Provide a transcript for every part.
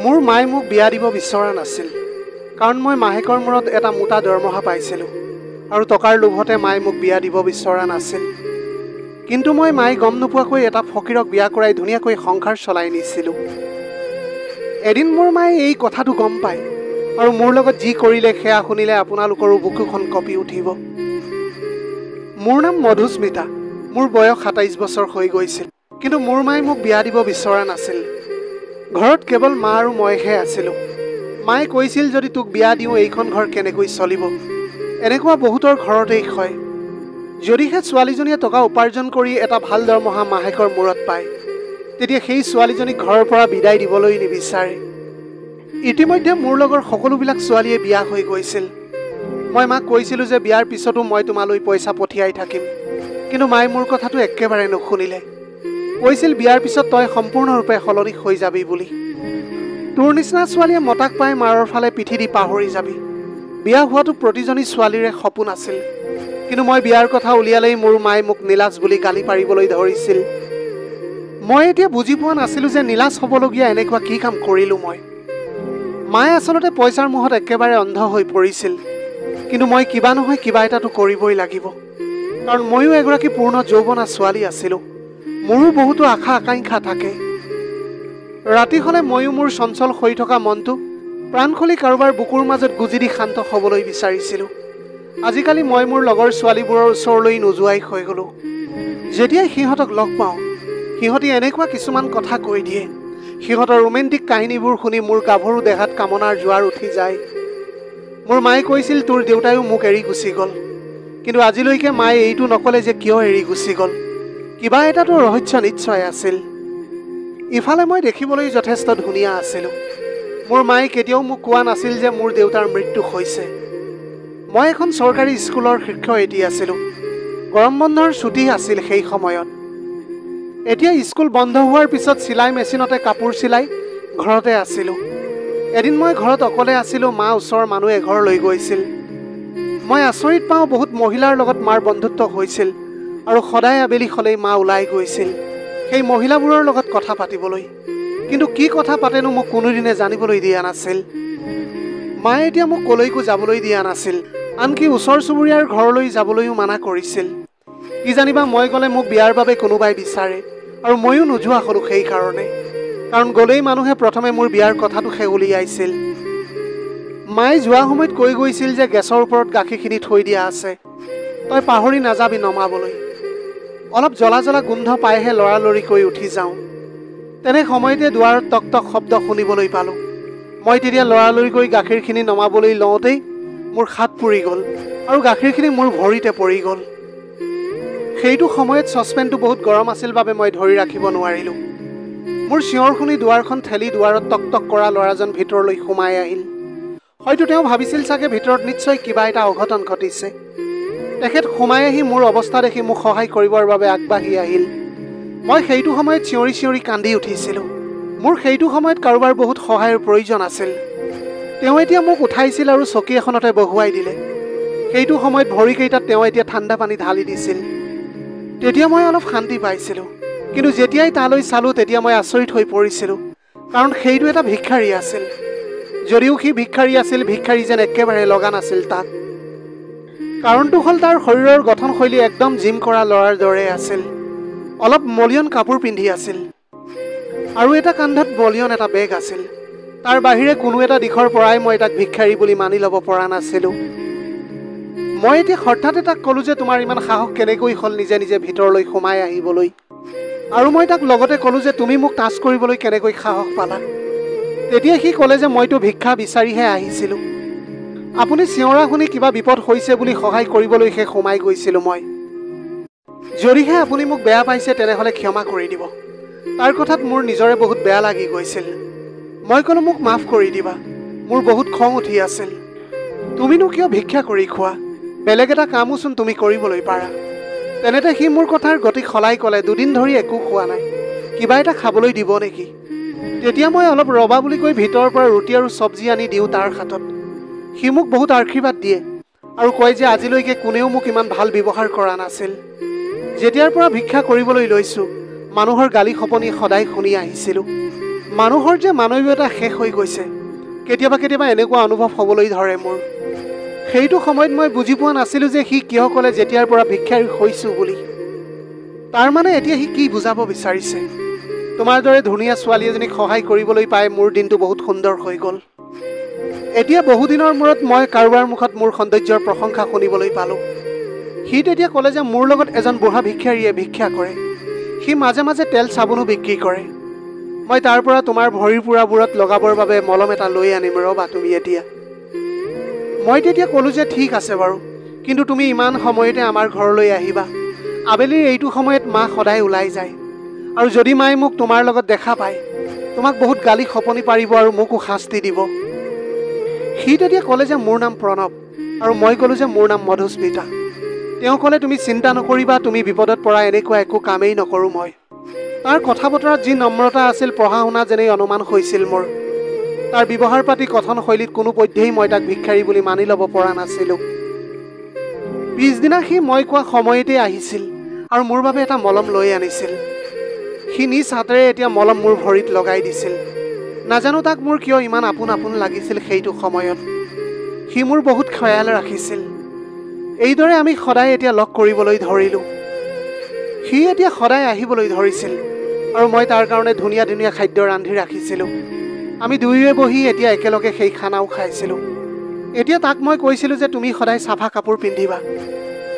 মোৰ মায়ে মোক বিয়া দিব বিচৰা নাছিল, কাৰণ মই মাহেকৰ মূৰত এটা মোটা দৰমহা পাইছিলোঁ আৰু টকাৰ লোভতে মায়ে মোক বিয়া দিব বিচৰা নাছিল। কিন্তু মই মায়ে গম নোপোৱাকৈ এটা ফকীৰক বিয়া কৰাই ধুনীয়াকৈ সংসাৰ চলাই নিছিলোঁ। এদিন মোৰ মায়ে এই কথাটো গম পায় আৰু মোৰ লগত যি কৰিলে সেয়া শুনিলে আপোনালোকৰো বুকুখন কঁপি উঠিব। মোৰ নাম মধুস্মিতা। মোৰ বয়স ২৭ বছৰ হৈ গৈছিল, কিন্তু মোৰ মায়ে মোক বিয়া দিব বিচৰা নাছিল। ঘৰত কেৱল মা আৰু মইহে আছিলোঁ। মায়ে কৈছিল, যদি তোক বিয়া দিওঁ এইখন ঘৰ কেনেকৈ চলিব। এনেকুৱা বহুতৰ ঘৰতেই হয়। যদিহে ছোৱালীজনীয়ে টকা উপাৰ্জন কৰি এটা ভাল দৰমহা মাহেকৰ মূৰত পায়, তেতিয়া সেই ছোৱালীজনীক ঘৰৰ পৰা বিদায় দিবলৈ নিবিচাৰে। ইতিমধ্যে মোৰ লগৰ সকলোবিলাক ছোৱালীয়ে বিয়া হৈ গৈছিল। মই মাক কৈছিলোঁ যে বিয়াৰ পিছতো মই তোমালৈ পইচা পঠিয়াই থাকিম, কিন্তু মায়ে মোৰ কথাটো একেবাৰে নুশুনিলে। কৈছিল, বিয়াৰ পিছত তই সম্পূৰ্ণৰূপে সলনি হৈ যাবি বুলি। তোৰ নিচিনা ছোৱালীয়ে মতাক পাই মাৰৰ ফালে পিঠি দি পাহৰি যাবি। বিয়া হোৱাটো প্ৰতিজনী ছোৱালীৰে সপোন আছিল, কিন্তু মই বিয়াৰ কথা উলিয়ালেই মোৰ মায়ে মোক নীলাজ বুলি গালি পাৰিবলৈ ধৰিছিল। মই এতিয়া বুজি পোৱা নাছিলোঁ যে নীলাজ হ'বলগীয়া এনেকুৱা কি কাম কৰিলোঁ মই। মায়ে আচলতে পইচাৰ মোহত একেবাৰে অন্ধ হৈ পৰিছিল, কিন্তু মই কিবা নহয় কিবা এটাতো কৰিবই লাগিব, কাৰণ ময়ো এগৰাকী পূৰ্ণ যৌৱনা ছোৱালী আছিলোঁ। মোৰো বহুতো আশা আকাংক্ষা থাকে। ৰাতি হ'লে ময়ো মোৰ চঞ্চল হৈ থকা মনটো প্ৰাণ খুলি কাৰোবাৰ বুকুৰ মাজত গুজি দি শান্ত হ'বলৈ বিচাৰিছিলোঁ। আজিকালি মই মোৰ লগৰ ছোৱালীবোৰৰ ওচৰলৈ নোযোৱাই হৈ গ'লোঁ। যেতিয়াই সিহঁতক লগ পাওঁ, সিহঁতে এনেকুৱা কিছুমান কথা কৈ দিয়ে, সিহঁতৰ ৰোমেণ্টিক কাহিনীবোৰ শুনি মোৰ গাভৰু দেহাত কামনাৰ জোৱাৰ উঠি যায়। মোৰ মায়ে কৈছিল, তোৰ দেউতায়ো মোক এৰি গুচি গ'ল, কিন্তু আজিলৈকে মায়ে এইটো নক'লে যে কিয় এৰি গুচি গ'ল। কিবা এটাতো ৰহস্য নিশ্চয় আছিল। ইফালে মই দেখিবলৈ যথেষ্ট ধুনীয়া আছিলোঁ। মোৰ মায়ে কেতিয়াও মোক কোৱা নাছিল যে মোৰ দেউতাৰ মৃত্যু হৈছে। মই এখন চৰকাৰী স্কুলৰ শিক্ষয়িত্ৰী আছিলোঁ। গৰম বন্ধৰ ছুটী আছিল সেই সময়ত। এতিয়া স্কুল বন্ধ হোৱাৰ পিছত চিলাই মেচিনতে কাপোৰ চিলাই ঘৰতে আছিলোঁ। এদিন মই ঘৰত অকলে আছিলোঁ। মা ওচৰৰ মানুহ এঘৰলৈ গৈছিল। মই আচৰিত পাওঁ, বহুত মহিলাৰ লগত মাৰ বন্ধুত্ব হৈছিল আৰু সদায় আবেলি হ'লেই মা ওলাই গৈছিল সেই মহিলাবোৰৰ লগত কথা পাতিবলৈ। কিন্তু কি কথা পাতেনো মোক কোনোদিনে জানিবলৈ দিয়া নাছিল। মায়ে এতিয়া মোক কলৈকো যাবলৈ দিয়া নাছিল, আনকি ওচৰ চুবুৰীয়াৰ ঘৰলৈ যাবলৈও মানা কৰিছিল। কি জানিবা, মই গ'লে মোক বিয়াৰ বাবে কোনোবাই বিচাৰে আৰু ময়ো নোযোৱা হ'লোঁ সেইকাৰণে, কাৰণ গ'লেই মানুহে প্ৰথমে মোৰ বিয়াৰ কথাটোহে উলিয়াইছিল। মায়ে যোৱা সময়ত কৈ গৈছিল যে গেছৰ ওপৰত গাখীৰখিনি থৈ দিয়া আছে, তই পাহৰি নাযাবি নমাবলৈ। অলপ জ্বলা জ্বলা গোন্ধ পাইহে লৰালৰিকৈ উঠি যাওঁ। তেনে সময়তে দুৱাৰত টক টক শব্দ শুনিবলৈ পালোঁ। মই তেতিয়া লৰালৰিকৈ গাখীৰখিনি নমাবলৈ লওঁতেই মোৰ হাত পুৰি গ'ল আৰু গাখীৰখিনি মোৰ ভৰিতে পৰি গ'ল। সেইটো সময়ত চচপেনটো বহুত গৰম আছিল বাবে মই ধৰি ৰাখিব নোৱাৰিলোঁ। মোৰ চিঞৰ শুনি দুৱাৰখন ঠেলি দুৱাৰত টক টক কৰা ল'ৰাজন ভিতৰলৈ সোমাই আহিল। হয়তো তেওঁ ভাবিছিল চাগে ভিতৰত নিশ্চয় কিবা এটা অঘটন ঘটিছে। তেখেত সোমাই আহি মোৰ অৱস্থা দেখি মোক সহায় কৰিবৰ বাবে আগবাঢ়ি আহিল। মই সেইটো সময়ত চিঞৰি চিঞৰি কান্দি উঠিছিলোঁ। মোৰ সেইটো সময়ত কাৰোবাৰ বহুত সহায়ৰ প্ৰয়োজন আছিল। তেওঁ এতিয়া মোক উঠাইছিল আৰু চকী এখনতে বহুৱাই দিলে। সেইটো সময়ত ভৰিকেইটাত তেওঁ এতিয়া ঠাণ্ডা পানী ঢালি দিছিল। তেতিয়া মই অলপ শান্তি পাইছিলোঁ, কিন্তু যেতিয়াই তালৈ চালোঁ তেতিয়া মই আচৰিত হৈ পৰিছিলোঁ, কাৰণ সেইটো এটা ভিক্ষাৰী আছিল। যদিও সি ভিক্ষাৰী আছিল, ভিক্ষাৰী যেন একেবাৰে লগা নাছিল তাক। কাৰণটো হ'ল তাৰ শৰীৰৰ গঠনশৈলী একদম জিম কৰা ল'ৰাৰ দৰে আছিল। অলপ মলিয়ন কাপোৰ পিন্ধি আছিল আৰু এটা কান্ধত মলিয়ন এটা বেগ আছিল। তাৰ বাহিৰে কোনো এটা দিশৰ পৰাই মই তাক ভিক্ষাৰী বুলি মানি ল'ব পৰা নাছিলোঁ। মই এতিয়া হঠাতে তাক ক'লোঁ যে তোমাৰ ইমান সাহস কেনেকৈ হ'ল নিজে নিজে ভিতৰলৈ সোমাই আহিবলৈ, আৰু মই তাক লগতে ক'লোঁ যে তুমি মোক টাচ কৰিবলৈ কেনেকৈ সাহস পালা। তেতিয়া সি ক'লে যে মইতো ভিক্ষা বিচাৰিহে আহিছিলোঁ। আপুনি চিঞৰা শুনি কিবা বিপদ হৈছে বুলি সহায় কৰিবলৈহে সোমাই গৈছিলোঁ মই। যদিহে আপুনি মোক বেয়া পাইছে তেনেহ'লে ক্ষমা কৰি দিব। তাৰ কথাত মোৰ নিজৰে বহুত বেয়া লাগি গৈছিল। মই ক'লোঁ, মোক মাফ কৰি দিবা, মোৰ বহুত খং উঠি আছিল। তুমিনো কিয় ভিক্ষা কৰি খোৱা, বেলেগ এটা কামোচোন তুমি কৰিবলৈ পাৰা। তেনেতে সি মোৰ কথাৰ গতি সলাই ক'লে, 2 দিন ধৰি একো খোৱা নাই, কিবা এটা খাবলৈ দিব নেকি। তেতিয়া মই অলপ ৰবা বুলি কৈ ভিতৰৰ পৰা ৰুটি আৰু চব্জি আনি দিওঁ তাৰ হাতত। সি মোক বহুত আশীৰ্বাদ দিয়ে আৰু কয় যে আজিলৈকে কোনেও মোক ইমান ভাল ব্যৱহাৰ কৰা নাছিল। যেতিয়াৰ পৰা ভিক্ষা কৰিবলৈ লৈছোঁ, মানুহৰ গালি খপনি সদায় শুনি আহিছিলোঁ। মানুহৰ যে মানৱীয়তা শেষ হৈ গৈছে, কেতিয়াবা কেতিয়াবা এনেকুৱা অনুভৱ হ'বলৈ ধৰে মোৰ। সেইটো সময়ত মই বুজি পোৱা নাছিলোঁ যে সি কিয় ক'লে যেতিয়াৰ পৰা ভিক্ষাৰী হৈছোঁ বুলি। তাৰ মানে এতিয়া সি কি বুজাব বিচাৰিছে। তোমাৰ দৰে ধুনীয়া ছোৱালী এজনীক সহায় কৰিবলৈ পাই মোৰ দিনটো বহুত সুন্দৰ হৈ গ'ল। এতিয়া বহুদিনৰ মূৰত মই কাৰোবাৰ মুখত মোৰ সৌন্দৰ্যৰ প্ৰশংসা শুনিবলৈ পালোঁ। সি তেতিয়া ক'লে যে মোৰ লগত এজন বুঢ়া ভিক্ষাৰীয়ে ভিক্ষা কৰে। সি মাজে মাজে তেল চাবোনো বিক্ৰী কৰে। মই তাৰ পৰা তোমাৰ ভৰিৰ পোৰাবোৰত লগাবৰ বাবে মলম এটা লৈ আনিম ৰ'বা তুমি এতিয়া। মই তেতিয়া ক'লোঁ যে ঠিক আছে বাৰু, কিন্তু তুমি ইমান সময়তে আমাৰ ঘৰলৈ আহিবা। আবেলিৰ এইটো সময়ত মা সদায় ওলাই যায়, আৰু যদি মায়ে মোক তোমাৰ লগত দেখা পায় তোমাক বহুত গালি খপনি পাৰিব আৰু মোকো শাস্তি দিব। সি তেতিয়া ক'লে যে মোৰ নাম প্ৰণৱ, আৰু মই ক'লোঁ যে মোৰ নাম মধুস্মিতা। তেওঁ ক'লে তুমি চিন্তা নকৰিবা, তুমি বিপদত পৰা এনেকুৱা একো কামেই নকৰোঁ মই। তাৰ কথা বতৰাত যি নম্ৰতা আছিল, পঢ়া শুনা যেনেই অনুমান হৈছিল মোৰ। তাৰ ব্যৱহাৰ পাতি কথনশৈলীত কোনোপধ্যেই মই তাক ভিক্ষাৰী বুলি মানি ল'ব পৰা নাছিলোঁ। পিছদিনা সি মই কোৱা সময়তে আহিছিল আৰু মোৰ বাবে এটা মলম লৈ আনিছিল। সি নিজ হাতেৰে এতিয়া মলম মোৰ ভৰিত লগাই দিছিল। নাজানো তাক মোৰ কিয় ইমান আপোন আপোন লাগিছিল সেইটো সময়ত। সি মোৰ বহুত খয়াল ৰাখিছিল। এইদৰে আমি সদায় এতিয়া লগ কৰিবলৈ ধৰিলোঁ। সি এতিয়া সদায় আহিবলৈ ধৰিছিল, আৰু মই তাৰ কাৰণে ধুনীয়া ধুনীয়া খাদ্য ৰান্ধি ৰাখিছিলোঁ। আমি দুয়োৱে বহি এতিয়া একেলগে সেই খানাও খাইছিলোঁ। এতিয়া তাক মই কৈছিলোঁ যে তুমি সদায় চাফা কাপোৰ পিন্ধিবা।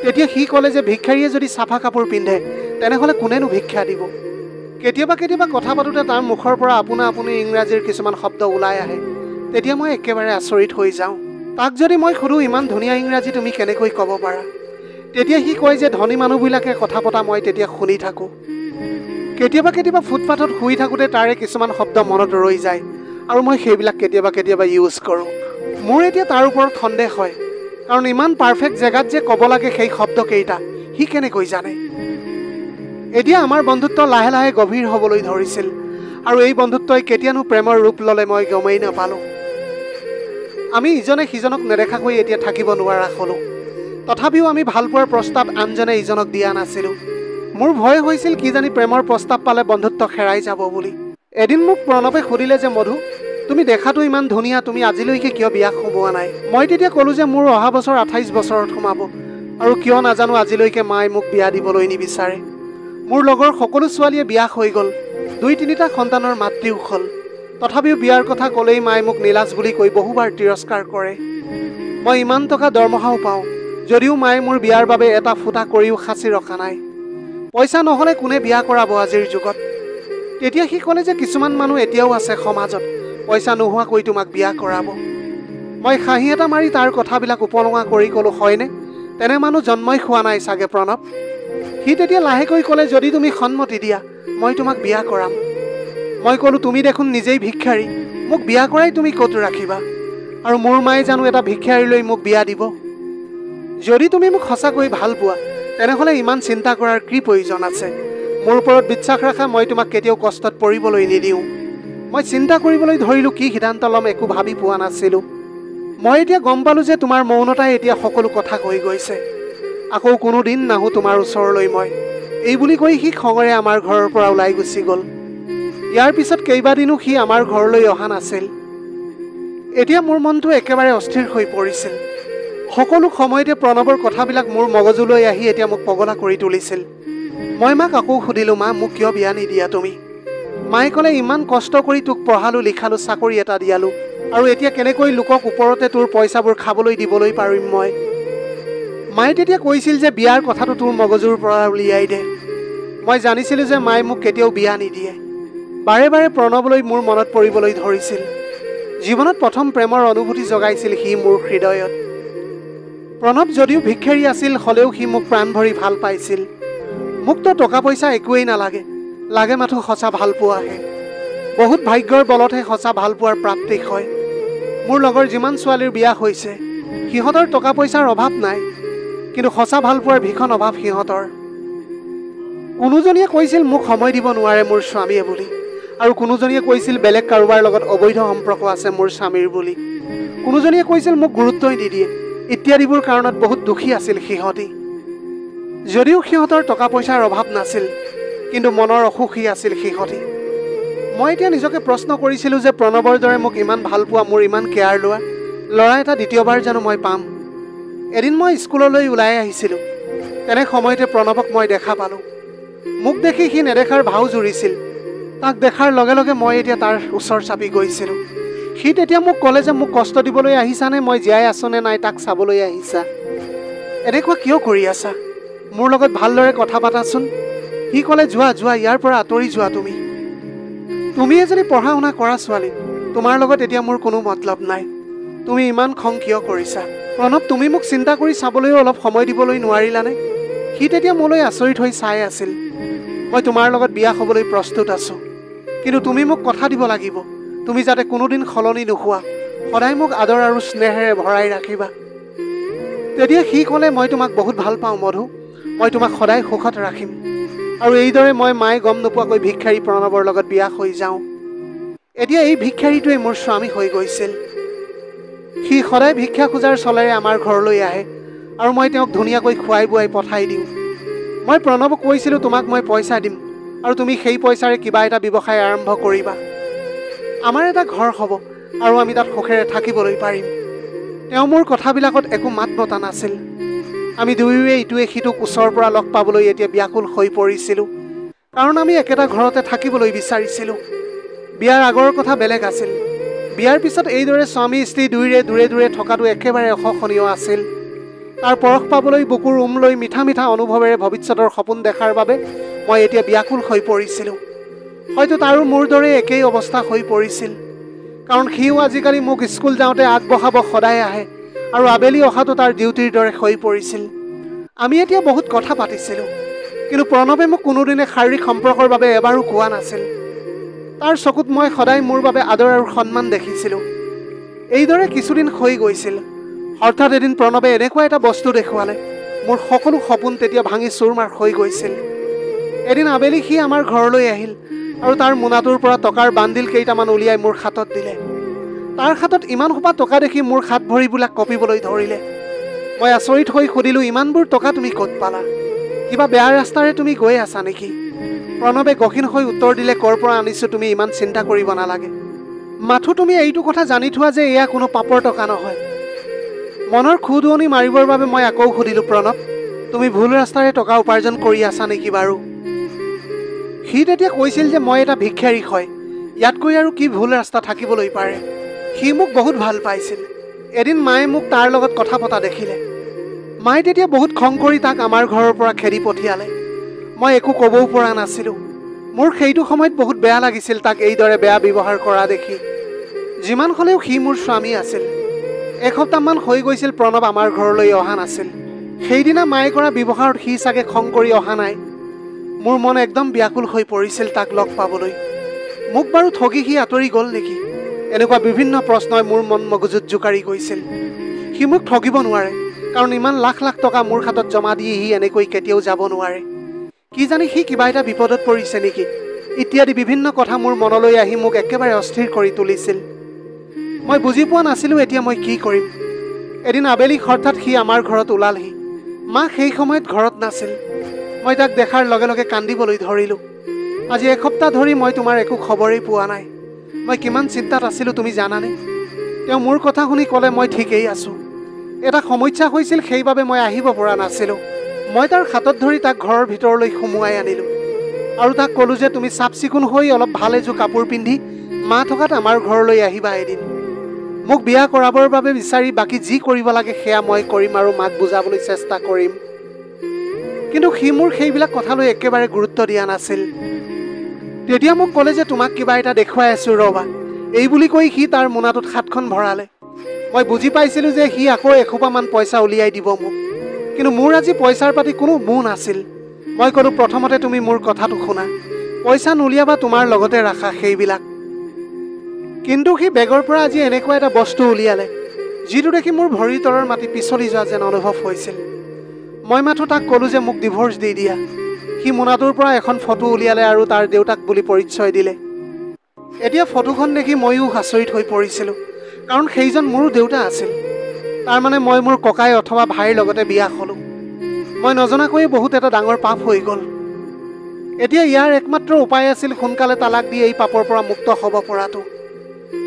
তেতিয়া সি ক'লে যে ভিক্ষাৰীয়ে যদি চাফা কাপোৰ পিন্ধে তেনেহ'লে কোনেনো ভিক্ষা দিব। কেতিয়াবা কেতিয়াবা কথা পাতোঁতে তাৰ মুখৰ পৰা আপোনা আপুনি ইংৰাজীৰ কিছুমান শব্দ ওলাই আহে। তেতিয়া মই একেবাৰে আচৰিত হৈ যাওঁ। তাক যদি মই সুধোঁ ইমান ধুনীয়া ইংৰাজী তুমি কেনেকৈ ক'ব পাৰা, তেতিয়া সি কয় যে ধনী মানুহবিলাকে কথা পতা মই তেতিয়া শুনি থাকোঁ। কেতিয়াবা কেতিয়াবা ফুটপাথত শুই থাকোঁতে তাৰে কিছুমান শব্দ মনত ৰৈ যায়, আৰু মই সেইবিলাক কেতিয়াবা কেতিয়াবা ইউজ কৰোঁ। মোৰ এতিয়া তাৰ ওপৰত সন্দেহ হয়, কাৰণ ইমান পাৰফেক্ট জেগাত যে ক'ব লাগে সেই শব্দকেইটা সি কেনেকৈ জানে। এতিয়া আমাৰ বন্ধুত্ব লাহে লাহে গভীৰ হ'বলৈ ধৰিছিল, আৰু এই বন্ধুত্বই কেতিয়ানো প্ৰেমৰ ৰূপ ল'লে মই গমেই নাপালোঁ। আমি ইজনে সিজনক নেদেখাকৈ এতিয়া থাকিব নোৱাৰা হ'লোঁ। তথাপিও আমি ভালপোৱাৰ প্ৰস্তাৱ আনজনে ইজনক দিয়া নাছিলোঁ। মোৰ ভয় হৈছিল কিজানি প্ৰেমৰ প্ৰস্তাৱ পালে বন্ধুত্ব হেৰাই যাব বুলি। এদিন মোক প্ৰণৱে সুধিলে যে মধু, তুমি দেখাটো ইমান ধুনীয়া, তুমি আজিলৈকে কিয় বিয়া সোমোৱা নাই? মই তেতিয়া ক'লোঁ যে মোৰ অহা বছৰ 28 বছৰত সোমাব, আৰু কিয় নাজানো আজিলৈকে মায়ে মোক বিয়া দিবলৈ নিবিচাৰে। মোৰ লগৰ সকলো ছোৱালীয়ে বিয়া হৈ গ'ল, 2-3টা সন্তানৰ মাতৃও হ'ল। তথাপিও বিয়াৰ কথা ক'লেই মায়ে মোক নীলাজ বুলি কৈ বহুবাৰ তিৰস্কাৰ কৰে। মই ইমান টকা দৰমহাও পাওঁ, যদিও মায়ে মোৰ বিয়াৰ বাবে এটা ফুটা কৰিও সাঁচি ৰখা নাই। পইচা নহ'লে কোনে বিয়া কৰাব আজিৰ যুগত? তেতিয়া সি ক'লে যে কিছুমান মানুহ এতিয়াও আছে সমাজত পইচা নোহোৱাকৈ তোমাক বিয়া কৰাব। মই হাঁহি এটা মাৰি তাৰ কথাবিলাক উপলুঙা কৰি ক'লোঁ, হয়নে? তেনে মানুহ জন্মই হোৱা নাই চাগে প্ৰণৱ। সি তেতিয়া লাহেকৈ ক'লে, যদি তুমি সন্মতি দিয়া মই তোমাক বিয়া কৰাম। মই ক'লোঁ, তুমি দেখোন নিজেই ভিক্ষাৰী, মোক বিয়া কৰাই তুমি ক'ত ৰাখিবা? আৰু মোৰ মায়ে জানো এটা ভিক্ষাৰীলৈ মোক বিয়া দিব? যদি তুমি মোক সঁচাকৈ ভাল পোৱা তেনেহ'লে ইমান চিন্তা কৰাৰ কি প্ৰয়োজন আছে? মোৰ ওপৰত বিশ্বাস ৰাখা, মই তোমাক কেতিয়াও কষ্টত পৰিবলৈ নিদিওঁ। মই চিন্তা কৰিবলৈ ধৰিলোঁ কি সিদ্ধান্ত ল'ম একো ভাবি পোৱা নাছিলোঁ। মই এতিয়া গম পালোঁ যে তোমাৰ মৌনতাই এতিয়া সকলো কথা কৈ গৈছে। আকৌ কোনোদিন নাহোঁ তোমাৰ ওচৰলৈ মই, এই বুলি কৈ সি খঙেৰে আমাৰ ঘৰৰ পৰা ওলাই গুচি গ'ল। ইয়াৰ পিছত কেইবাদিনো সি আমাৰ ঘৰলৈ অহা নাছিল। এতিয়া মোৰ মনটো একেবাৰে অস্থিৰ হৈ পৰিছিল। সকলো সময়তে প্ৰণৱৰ কথাবিলাক মোৰ মগজুলৈ আহি এতিয়া মোক পগলা কৰি তুলিছিল। মই মাক আকৌ সুধিলোঁ, মা মোক কিয় বিয়া নিদিয়া তুমি? মায়ে ক'লে, ইমান কষ্ট কৰি তোক পঢ়ালোঁ লিখালোঁ, চাকৰি এটা দিয়ালোঁ, আৰু এতিয়া কেনেকৈ লোকক ওপৰতে তোৰ পইচাবোৰ খাবলৈ দিবলৈ পাৰিম মই? মায়ে তেতিয়া কৈছিল যে বিয়াৰ কথাটো তোৰ মগজুৰ পৰা উলিয়াই দে। মই জানিছিলোঁ যে মায়ে মোক কেতিয়াও বিয়া নিদিয়ে। বাৰে বাৰে প্ৰণৱলৈ মোৰ মনত পৰিবলৈ ধৰিছিল। জীৱনত প্ৰথম প্ৰেমৰ অনুভূতি জগাইছিল সি মোৰ হৃদয়ত। প্ৰণৱ যদিও ভিক্ষাৰী আছিল, হ'লেও সি মোক প্ৰাণ ভৰি ভাল পাইছিল। মোকতো টকা পইচা একোৱেই নালাগে, লাগে মাথো সঁচা ভাল পোৱাহে। বহুত ভাগ্যৰ বলতহে সঁচা ভাল পোৱাৰ প্ৰাপ্তি হয়। মোৰ লগৰ যিমান ছোৱালীৰ বিয়া হৈছে, সিহঁতৰ টকা পইচাৰ অভাৱ নাই, কিন্তু সঁচা ভাল পোৱাৰ ভীষণ অভাৱ সিহঁতৰ। কোনোজনীয়ে কৈছিল মোক সময় দিব নোৱাৰে মোৰ স্বামীয়ে বুলি, আৰু কোনোজনীয়ে কৈছিল বেলেগ কাৰোবাৰ লগত অবৈধ সম্পৰ্ক আছে মোৰ স্বামীৰ বুলি। কোনোজনীয়ে কৈছিল মোক গুৰুত্বই নিদিয়ে। ইত্যাদিবোৰ কাৰণত বহুত দুখী আছিল সিহঁতি। যদিও সিহঁতৰ টকা পইচাৰ অভাৱ নাছিল, কিন্তু মনৰ অসুখী আছিল সিহঁতি। মই এতিয়া নিজকে প্ৰশ্ন কৰিছিলোঁ যে প্ৰণৱৰ দৰে মোক ইমান ভাল পোৱা, মোৰ ইমান কেয়াৰ লোৱা ল'ৰা এটা দ্বিতীয়বাৰ জানো মই পাম। এদিন মই স্কুললৈ ওলাই আহিছিলোঁ। তেনে সময়তে প্ৰণৱক মই দেখা পালোঁ। মোক দেখি সি নেদেখাৰ ভাও জুৰিছিল। তাক দেখাৰ লগে লগে মই এতিয়া তাৰ ওচৰ চাপি গৈছিলোঁ। সি তেতিয়া মোক ক'লে যে মোক কষ্ট দিবলৈ আহিছানে, মই জীয়াই আছোনে নাই তাক চাবলৈ আহিছা। এনেকুৱা কিয় কৰি আছা? মোৰ লগত ভালদৰে কথা পাতাচোন। সি ক'লে, যোৱা যোৱা, ইয়াৰ পৰা আঁতৰি যোৱা তুমি। তুমি এজনী পঢ়া শুনা কৰা ছোৱালী, তোমাৰ লগত এতিয়া মোৰ কোনো মতলব নাই। তুমি ইমান খং কিয় কৰিছা? প্ৰণৱ, তুমি মোক চিন্তা কৰি চাবলৈও অলপ সময় দিবলৈ নোৱাৰিলানে? সি তেতিয়া মোলৈ আচৰিত হৈ চাই আছিল। মই তোমাৰ লগত বিয়া হ'বলৈ প্ৰস্তুত আছোঁ, কিন্তু তুমি মোক কথা দিব লাগিব, তুমি যাতে কোনোদিন সলনি নোহোৱা, সদায় মোক আদৰ আৰু স্নেহেৰে ভৰাই ৰাখিবা। তেতিয়া সি ক'লে, মই তোমাক বহুত ভাল পাওঁ মধু, মই তোমাক সদায় সুখত ৰাখিম। আৰু এইদৰে মই মায়ে গম নোপোৱাকৈ ভিক্ষাৰী প্ৰণৱৰ লগত বিয়া হৈ যাওঁ। এতিয়া এই ভিক্ষাৰীটোৱে মোৰ স্বামী হৈ গৈছিল। সি সদায় ভিক্ষা খোজাৰ চলেৰে আমাৰ ঘৰলৈ আহে আৰু মই তেওঁক ধুনীয়াকৈ খুৱাই বুৱাই পঠাই দিওঁ। মই প্ৰণৱক কৈছিলোঁ, তোমাক মই পইচা দিম আৰু তুমি সেই পইচাৰে কিবা এটা ব্যৱসায় আৰম্ভ কৰিবা। আমাৰ এটা ঘৰ হ'ব আৰু আমি তাত সুখেৰে থাকিবলৈ পাৰিম। তেওঁ মোৰ কথাবিলাকত একো মাত মতা নাছিল। আমি দুয়োৱে ইটোৱে সিটোক ওচৰৰ পৰা লগ পাবলৈ এতিয়া ব্যাকুল হৈ পৰিছিলোঁ, কাৰণ আমি একেটা ঘৰতে থাকিবলৈ বিচাৰিছিলোঁ। বিয়াৰ আগৰ কথা বেলেগ আছিল। বিয়াৰ পিছত এইদৰে স্বামী স্ত্ৰী দুয়োৰে দূৰে দূৰে থকাটো একেবাৰে অসহনীয় আছিল। তাৰ পৰশ পাবলৈ বুকুৰ লৈ মিঠা মিঠা অনুভৱেৰে ভৱিষ্যতৰ সপোন দেখাৰ বাবে মই এতিয়া ব্যাকুল হৈ পৰিছিলোঁ। হয়তো তাৰো মোৰ দৰে একেই অৱস্থা হৈ পৰিছিল, কাৰণ সিও আজিকালি মোক স্কুল যাওঁতে আগবঢ়াব সদায় আহে আৰু আবেলি অহাটো তাৰ ডিউটিৰ দৰে হৈ পৰিছিল। আমি এতিয়া বহুত কথা পাতিছিলোঁ, কিন্তু প্ৰণৱে মোক কোনোদিনে শাৰীৰিক সম্পৰ্কৰ বাবে এবাৰো কোৱা নাছিল। তাৰ চকুত মই সদায় মোৰ বাবে আদৰ আৰু সন্মান দেখিছিলোঁ। এইদৰে কিছুদিন হৈ গৈছিল। হঠাৎ এদিন প্ৰণৱে এনেকুৱা এটা বস্তু দেখুৱালে, মোৰ সকলো সপোন তেতিয়া ভাঙি চুৰমাৰ হৈ গৈছিল। এদিন আবেলি সি আমাৰ ঘৰলৈ আহিল আৰু তাৰ মোনাটোৰ পৰা টকাৰ বান্দিল কেইটামান উলিয়াই মোৰ হাতত দিলে। তাৰ হাতত ইমান সোপা টকা দেখি মোৰ হাত ভৰিবিলাক কঁপিবলৈ ধৰিলে। মই আচৰিত হৈ সুধিলোঁ, ইমানবোৰ টকা তুমি ক'ত পালা? কিবা বেয়া ৰাস্তাৰে তুমি গৈ আছা নেকি? প্ৰণৱে গহীন হৈ উত্তৰ দিলে, ক'ৰ পৰা আনিছোঁ তুমি ইমান চিন্তা কৰিব নালাগে। মাথো তুমি এইটো কথা জানি থোৱা যে এয়া কোনো পাপৰ টকা নহয়। মনৰ খুদুৱনি মাৰিবৰ বাবে মই আকৌ সুধিলোঁ, প্ৰণৱ, তুমি ভুল ৰাস্তাৰে টকা উপাৰ্জন কৰি আছা নেকি বাৰু? সি তেতিয়া কৈছিল যে মই এটা ভিক্ষাৰী হয়, ইয়াতকৈ আৰু কি ভুল ৰাস্তা থাকিবলৈ পাৰে। সি মোক বহুত ভাল পাইছিল। এদিন মায়ে মোক তাৰ লগত কথা পতা দেখিলে। মায়ে তেতিয়া বহুত খং কৰি তাক আমাৰ ঘৰৰ পৰা খেদি পঠিয়ালে। মই একো ক'বও পৰা নাছিলোঁ। মোৰ সেইটো সময়ত বহুত বেয়া লাগিছিল তাক এইদৰে বেয়া ব্যৱহাৰ কৰা দেখি। যিমান হ'লেও সি মোৰ স্বামী আছিল। এসপ্তাহমান হৈ গৈছিল প্ৰণৱ আমাৰ ঘৰলৈ অহা নাছিল। সেইদিনা মায়ে কৰা ব্যৱহাৰত সি চাগে খং কৰি অহা নাই। মোৰ মন একদম ব্যাকুল হৈ পৰিছিল তাক লগ পাবলৈ। মোক বাৰু ঠগি সি আঁতৰি গ'ল নেকি? এনেকুৱা বিভিন্ন প্ৰশ্নই মোৰ মন মগজুত জোকাৰি গৈছিল। সি মোক ঠগিব নোৱাৰে, কাৰণ ইমান লাখ লাখ টকা মোৰ হাতত জমা দি সি এনেকৈ কেতিয়াও যাব নোৱাৰে। কি জানি সি কিবা এটা বিপদত পৰিছে নেকি ইত্যাদি বিভিন্ন কথা মোৰ মনলৈ আহি মোক একেবাৰে অস্থিৰ কৰি তুলিছিল। মই বুজি পোৱা নাছিলোঁ এতিয়া মই কি কৰিম। এদিন আবেলি হঠাৎ সি আমাৰ ঘৰত ওলালহি। মা সেই সময়ত ঘৰত নাছিল। মই তাক দেখাৰ লগে লগে কান্দিবলৈ ধৰিলোঁ। আজি এসপ্তাহ ধৰি মই তোমাৰ একো খবৰেই পোৱা নাই। মই কিমান চিন্তাত আছিলোঁ তুমি জানানে? তেওঁ মোৰ কথা শুনি ক'লে, মই ঠিকেই আছোঁ। এটা সমস্যা হৈছিল, সেইবাবে মই আহিব পৰা নাছিলোঁ। মই তাৰ হাতত ধৰি তাক ঘৰৰ ভিতৰলৈ সুমুৱাই আনিলোঁ আৰু তাক ক'লোঁ যে তুমি চাফ চিকুণ হৈ অলপ ভাল এযোৰ কাপোৰ পিন্ধি মা থকাত আমাৰ ঘৰলৈ আহিবা এদিন। মোক বিয়া কৰাবৰ বাবে বিচাৰি বাকী যি কৰিব লাগে সেয়া মই কৰিম আৰু মাক বুজাবলৈ চেষ্টা কৰিম। কিন্তু সি মোৰ সেইবিলাক কথালৈ একেবাৰে গুৰুত্ব দিয়া নাছিল। তেতিয়া মোক ক'লে যে তোমাক কিবা এটা দেখুৱাই আছোঁ ৰ'বা। এই বুলি কৈ সি তাৰ মোনাটোত 7খন ভৰালে। মই বুজি পাইছিলোঁ যে সি আকৌ এসোপামান পইচা উলিয়াই দিব মোক, কিন্তু মোৰ আজি পইচাৰ পাতি কোনো মোহ নাছিল। মই ক'লোঁ, প্ৰথমতে তুমি মোৰ কথাটো শুনা, পইচা নুলিয়াবা, তোমাৰ লগতে ৰাখা সেইবিলাক। কিন্তু সি বেগৰ পৰা আজি এনেকুৱা এটা বস্তু উলিয়ালে যিটো দেখি মোৰ ভৰিৰ তলৰ মাটি পিছলি যোৱা যেন অনুভৱ হৈছিল। মই মাথো তাক ক'লোঁ যে মোক ডিভোৰ্চ দি দিয়া। সি মোনাটোৰ পৰা এখন ফটো উলিয়ালে আৰু তাৰ দেউতাক বুলি পৰিচয় দিলে। এতিয়া ফটোখন দেখি ময়ো আচৰিত হৈ পৰিছিলোঁ, কাৰণ সেইজন মোৰো দেউতা আছিল। তাৰমানে মই মোৰ ককাই অথবা ভাইৰ লগতে বিয়া হ'লোঁ। মই নজনাকৈয়ে বহুত এটা ডাঙৰ পাপ হৈ গ'ল। এতিয়া ইয়াৰ একমাত্ৰ উপায় আছিল সোনকালে তালাক দি এই পাপৰ পৰা মুক্ত হ'ব পৰাটো।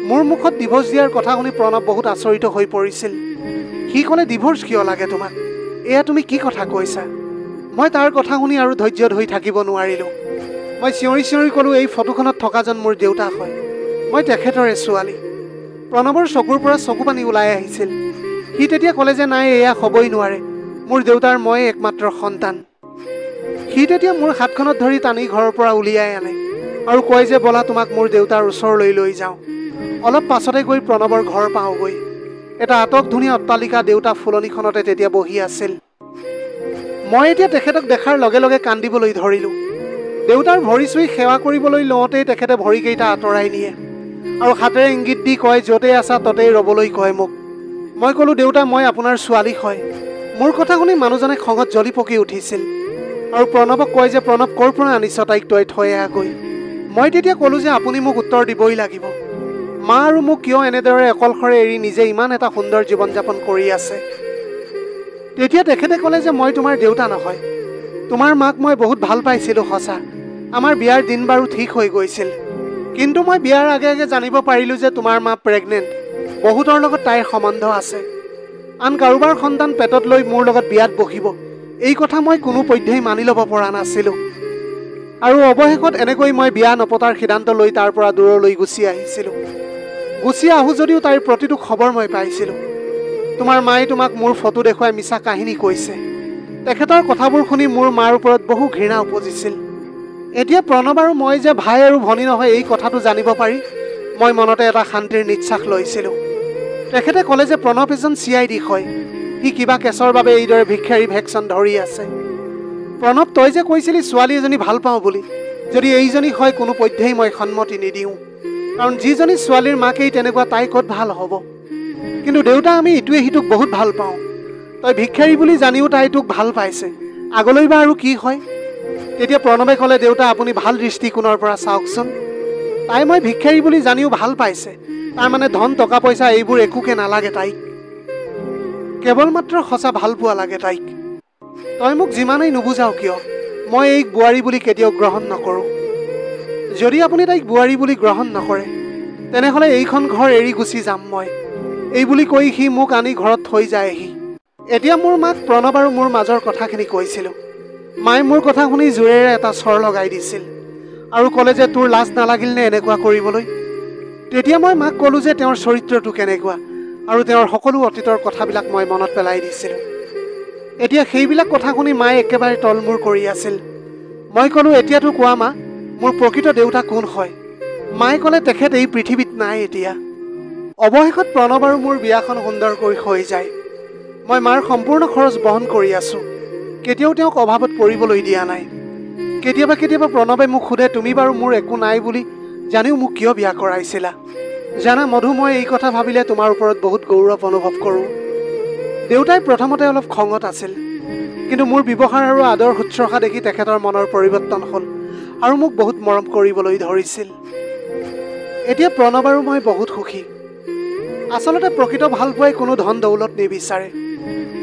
মোৰ মুখত ডিভোৰ্চ দিয়াৰ কথা শুনি প্ৰণৱ বহুত আচৰিত হৈ পৰিছিল। সি ক'লে, ডিভোৰ্চ কিয় লাগে তোমাক? এয়া তুমি কি কথা কৈছা? মই তাৰ কথা শুনি আৰু ধৈৰ্য ধৰি থাকিব নোৱাৰিলোঁ। মই চিঞৰি চিঞৰি ক'লোঁ, এই ফটোখনত থকাজন মোৰ দেউতা হয়, মই তেখেতৰে ছোৱালী। প্ৰণৱৰ চকুৰ পৰা চকু পানী ওলাই আহিছিল। সি তেতিয়া ক'লে যে নাই, এয়া হ'বই নোৱাৰে, মোৰ দেউতাৰ ময়ে একমাত্ৰ সন্তান। সি তেতিয়া মোৰ হাতখনত ধৰি টানি ঘৰৰ পৰা উলিয়াই আনে আৰু কয় যে ব'লা তোমাক মোৰ দেউতাৰ ওচৰলৈ লৈ যাওঁ। অলপ পাছতে গৈ প্ৰণৱৰ ঘৰ পাওঁগৈ। এটা আটক ধুনীয়া অট্টালিকা দেউতা ফুলনিখনতে তেতিয়া বহি আছিল। মই এতিয়া তেখেতক দেখাৰ লগে লগে কান্দিবলৈ ধৰিলোঁ। দেউতাৰ ভৰি চুই সেৱা কৰিবলৈ লওঁতেই তেখেতে ভৰিকেইটা আঁতৰাই নিয়ে আৰু হাতেৰে ইংগিত দি কয়, য'তেই আছা ততেই ৰ'বলৈ কয় মোক। মই ক'লোঁ, দেউতা মই আপোনাৰ ছোৱালী হয়। মোৰ কথা শুনি মানুহজনে খঙত জ্বলি পকি উঠিছিল আৰু প্ৰণৱক কয় যে প্ৰণৱ ক'ৰ পৰা আনিছ তাইক তই থৈ আহগৈ। মই তেতিয়া ক'লোঁ যে আপুনি মোক উত্তৰ দিবই লাগিব। মা আৰু মোক কিয় এনেদৰে অকলশৰে এৰি নিজে ইমান এটা সুন্দৰ জীৱন যাপন কৰি আছে? তেতিয়া তেখেতে ক'লে যে মই তোমাৰ দেউতা নহয়, তোমাৰ মাক মই বহুত ভাল পাইছিলোঁ সঁচা। আমাৰ বিয়াৰ দিন বাৰু ঠিক হৈ গৈছিল, কিন্তু মই বিয়াৰ আগে আগে জানিব পাৰিলোঁ যে তোমাৰ মা প্ৰেগনেণ্ট, বহুতৰ লগত তাইৰ সম্বন্ধ আছে। আন কাৰোবাৰ সন্তান পেটত লৈ মোৰ লগত বিয়াত বহিব, এই কথা মই কোনোপধ্যেই মানি ল'ব পৰা নাছিলোঁ। আৰু অৱশেষত এনেকৈ মই বিয়া নপতাৰ সিদ্ধান্ত লৈ তাৰ পৰা দূৰলৈ গুচি আহিছিলোঁ। গুচি আহোঁ যদিও তাইৰ প্ৰতিটো খবৰ মই পাইছিলোঁ। তোমাৰ মায়ে তোমাক মোৰ ফটো দেখুৱাই মিছা কাহিনী কৈছে। তেখেতৰ কথাবোৰ শুনি মোৰ মাৰ ওপৰত বহু ঘৃণা উপজিছিল। এতিয়া প্ৰণৱ আৰু মই যে ভাই আৰু ভনী নহয়, এই কথাটো জানিব পাৰি মই মনতে এটা শান্তিৰ নিশ্বাস লৈছিলোঁ। তেখেতে ক'লে যে প্ৰণৱ এজন CID হয়, সি কিবা কেছৰ বাবে এইদৰে ভিক্ষাৰী ভেকচন ধৰি আছে। প্ৰণৱ, তই যে কৈছিলি ছোৱালী এজনী ভাল পাওঁ বুলি, যদি এইজনী হয় কোনোপধ্যেই মই সন্মতি নিদিওঁ, কাৰণ যিজনী ছোৱালীৰ মাকেই তেনেকুৱা তাই ক'ত ভাল হ'ব? কিন্তু দেউতা, আমি ইটোৱে সিটোক বহুত ভাল পাওঁ। তই ভিক্ষাৰী বুলি জানিও তাই তোক ভাল পাইছে, আগলৈ বা আৰু কি হয়? তেতিয়া প্ৰণৱে ক'লে, দেউতা আপুনি ভাল দৃষ্টিকোণৰ পৰা চাওকচোন। তাই মই ভিক্ষাৰী বুলি জানিও ভাল পাইছে, তাৰমানে ধন টকা পইচা এইবোৰ একোকে নালাগে তাইক, কেৱল মাত্ৰ সঁচা ভাল পোৱা লাগে তাইক। তই মোক যিমানেই নুবুজাও কিয়, মই এইক বোৱাৰী বুলি কেতিয়াও গ্ৰহণ নকৰোঁ। যদি আপুনি তাইক বোৱাৰী বুলি গ্ৰহণ নকৰে, তেনেহ'লে এইখন ঘৰ এৰি গুচি যাম মই, এই বুলি কৈ সি মোক আনি ঘৰত থৈ যায়হি। এতিয়া মোৰ মাক প্ৰণৱ আৰু মোৰ মাজৰ কথাখিনি কৈছিলোঁ। মায়ে মোৰ কথা শুনি জোৰেৰে এটা চৰ লগাই দিছিল আৰু ক'লে যে তোৰ লাজ নালাগিল নে এনেকুৱা কৰিবলৈ? তেতিয়া মই মাক ক'লোঁ যে তেওঁৰ চৰিত্ৰটো কেনেকুৱা আৰু তেওঁৰ সকলো অতীতৰ কথাবিলাক মই মনত পেলাই দিছিলোঁ। এতিয়া সেইবিলাক কথা শুনি মায়ে একেবাৰে তলমূৰ কৰি আছিল। মই ক'লোঁ, এতিয়াতো কোৱা মা, মোৰ প্ৰকৃত দেউতা কোন হয়? মায়ে ক'লে, তেখেত এই পৃথিৱীত নাই এতিয়া। অৱশেষত প্ৰণৱ আৰু মোৰ বিয়াখন সুন্দৰকৈ হৈ যায়। মই মাৰ সম্পূৰ্ণ খৰচ বহন কৰি আছোঁ, কেতিয়াও তেওঁক অভাৱত পৰিবলৈ দিয়া নাই। কেতিয়াবা কেতিয়াবা প্ৰণৱে মোক সোধে, তুমি বাৰু মোৰ একো নাই বুলি জানিও মোক কিয় বিয়া কৰাইছিলা? জানা মধু, মই এই কথা ভাবিলে তোমাৰ ওপৰত বহুত গৌৰৱ অনুভৱ কৰোঁ। দেউতাই প্ৰথমতে অলপ খঙত আছিল, কিন্তু মোৰ ব্যৱহাৰ আৰু আদৰ শুশ্ৰূষা দেখি তেখেতৰ মনৰ পৰিৱৰ্তন হ'ল আৰু মোক বহুত মৰম কৰিবলৈ ধৰিছিল। এতিয়া প্ৰণৱ আৰু মই বহুত সুখী। আচলতে প্ৰকৃত ভালপোৱাই কোনো ধন দৌলত নিবিচাৰে।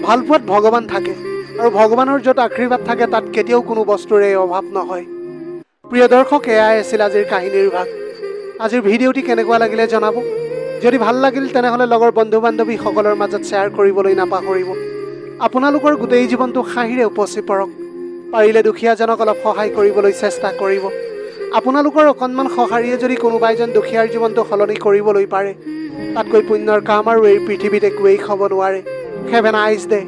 ভালপোৱাত ভগৱান থাকে আৰু ভগৱানৰ য'ত আশীৰ্বাদ থাকে তাত কেতিয়াও কোনো বস্তুৰে অভাৱ নহয়। প্ৰিয় দৰ্শক, এয়াই আছিল আজিৰ কাহিনীৰ ভাগ। আজিৰ ভিডিঅ'টি কেনেকুৱা লাগিলে জনাব। যদি ভাল লাগিল তেনেহ'লে লগৰ বন্ধু বান্ধৱীসকলৰ মাজত শ্বেয়াৰ কৰিবলৈ নাপাহৰিব। আপোনালোকৰ গোটেই জীৱনটো হাঁহিৰে উপচি পৰক। পাৰিলে দুখীয়াজনক অলপ সহায় কৰিবলৈ চেষ্টা কৰিব। আপোনালোকৰ অকণমান সঁহাৰিয়ে যদি কোনোবা এজন দুখীয়াৰ জীৱনটো সলনি কৰিবলৈ পাৰে, তাতকৈ পুণ্যৰ কাম আৰু এই পৃথিৱীত একোৱেই হ'ব নোৱাৰে। Have a nice day.